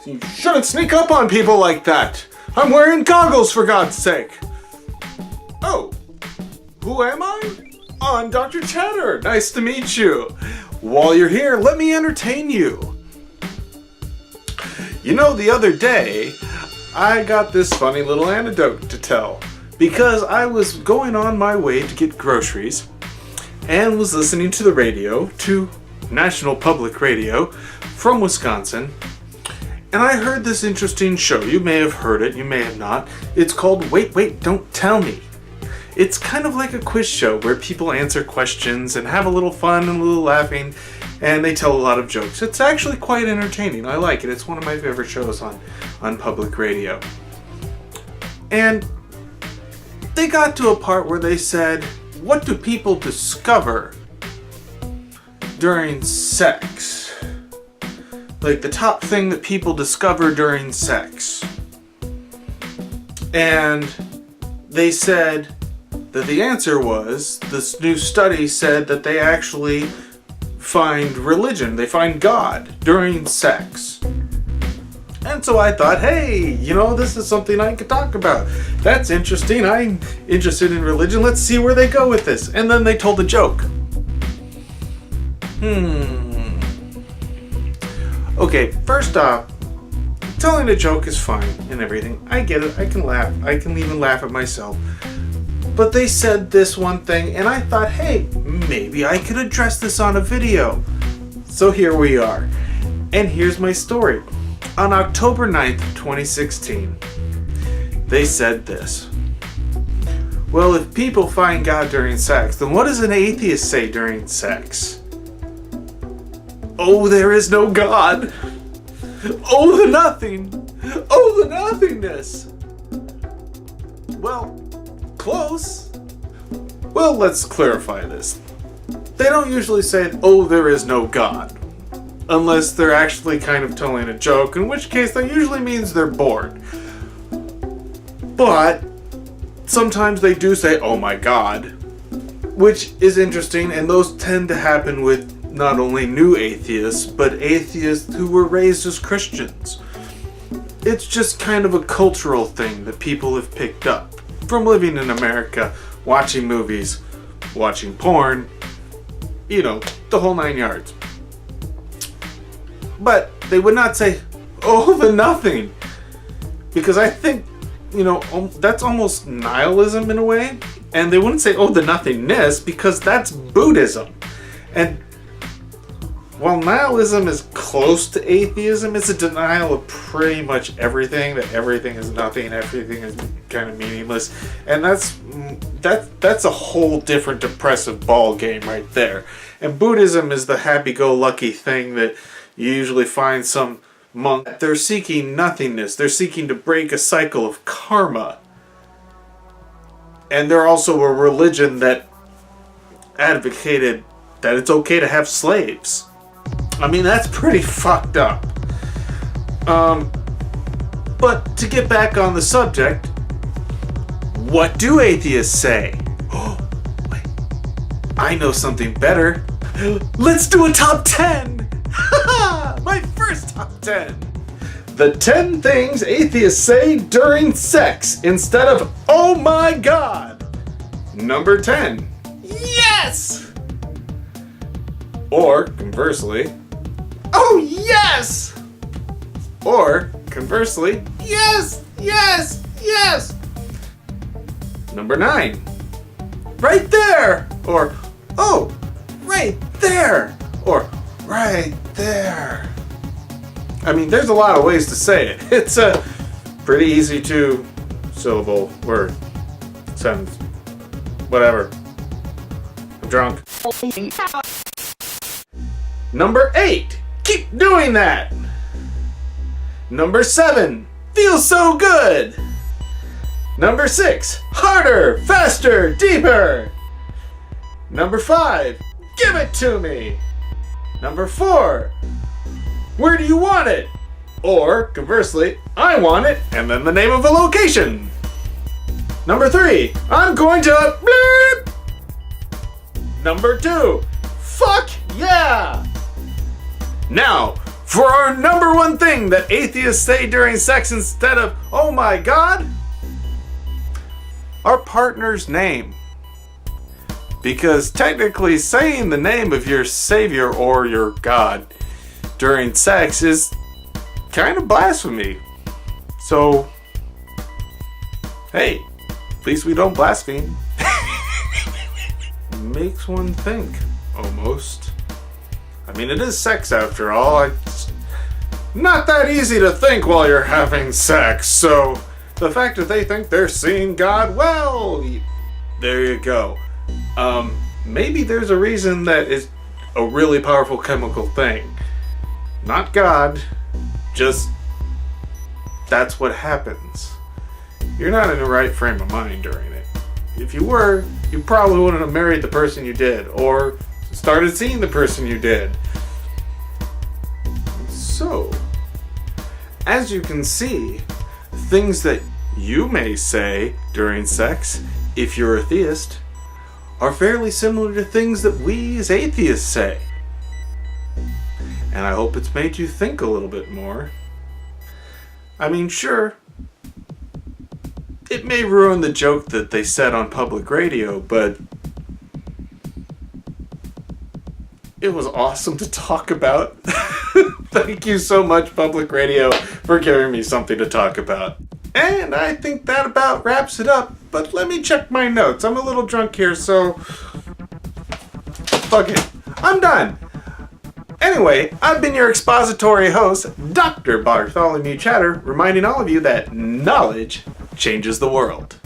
You shouldn't sneak up on people like that. I'm wearing goggles, for God's sake. Oh, who am I? I'm Dr. Chatter. Nice to meet you. While you're here, let me entertain you. You know, the other day, I got this funny little anecdote to tell because I was going on my way to get groceries and was listening to the radio, to National Public Radio from Wisconsin, and I heard this interesting show. You may have heard it, you may have not. It's called Wait, Don't Tell Me. It's kind of like a quiz show where people answer questions and have a little fun and a little laughing, and they tell a lot of jokes. It's actually quite entertaining. I like it. It's one of my favorite shows on public radio. And they got to a part where they said, what do people discover during sex? Like the top thing that people discover during sex. And they said that the answer was, this new study said that they actually find religion, they find God during sex. And so I thought, hey, you know, this is something I could talk about. That's interesting. I'm interested in religion. Let's see where they go with this. And then they told a joke. Okay, first off, telling a joke is fine and everything. I get it. I can laugh. I can even laugh at myself. But they said this one thing, and I thought, hey, maybe I could address this on a video. So here we are. And here's my story. On October 9th, 2016, they said this. Well, if people find God during sex, then what does an atheist say during sex? Oh, there is no God. Oh, the nothing. Oh, the nothingness. Well, close. Well, let's clarify this. They don't usually say, oh, there is no God, unless they're actually kind of telling a joke, in which case that usually means they're bored. But sometimes they do say, oh my God, which is interesting, and those tend to happen with not only new atheists, but atheists who were raised as Christians. It's just kind of a cultural thing that people have picked up from living in America, watching movies, watching porn, you know, the whole 9 yards. But they would not say, oh, the nothing. Because I think, you know, that's almost nihilism in a way. And they wouldn't say, oh, the nothingness, because that's Buddhism. And while nihilism is close to atheism, it's a denial of pretty much everything, that everything is nothing, everything is kind of meaningless. And that's a whole different depressive ball game right there. And Buddhism is the happy-go-lucky thing that you usually find some monk. They're seeking nothingness. They're seeking to break a cycle of karma. And they're also a religion that advocated that it's okay to have slaves. I mean, that's pretty fucked up. But to get back on the subject, what do atheists say? Oh, wait. I know something better. Let's do a top 10! My first top 10! The 10 things atheists say during sex instead of, oh my God! Number 10. Yes! Or, conversely, oh yes! Or, conversely, yes, yes, yes! Number 9. Right there! Or, oh, right there! Or, right there. I mean, there's a lot of ways to say it. It's a pretty easy 2-syllable word. Sentence. Whatever. I'm drunk. Number 8. Keep doing that. Number 7. Feels so good. Number 6. Harder, faster, deeper. Number 5. Give it to me. Number 4. Where do you want it? Or, conversely, I want it, and then the name of a location. Number 3. I'm going to bleep. Number 2. Fuck yeah! Now, for our number one thing that atheists say during sex instead of, oh my God, our partner's name. Because technically saying the name of your savior or your God during sex is kind of blasphemy. So, hey, at least we don't blaspheme. Makes one think, almost. I mean, it is sex after all. It's not that easy to think while you're having sex. So, the fact that they think they're seeing God, well, there you go. Maybe there's a reason that is a really powerful chemical thing. Not God, just that's what happens. You're not in the right frame of mind during it. If you were, you probably wouldn't have married the person you did, or started seeing the person you did. So, as you can see, things that you may say during sex, if you're a theist, are fairly similar to things that we as atheists say. And I hope it's made you think a little bit more. I mean, sure, it may ruin the joke that they said on public radio, but it was awesome to talk about. Thank you so much, public radio, for giving me something to talk about. And I think that about wraps it up, but let me check my notes. I'm a little drunk here, so fuck it. I'm done. Anyway, I've been your expository host, Dr. Bartholomew Chatter, reminding all of you that knowledge changes the world.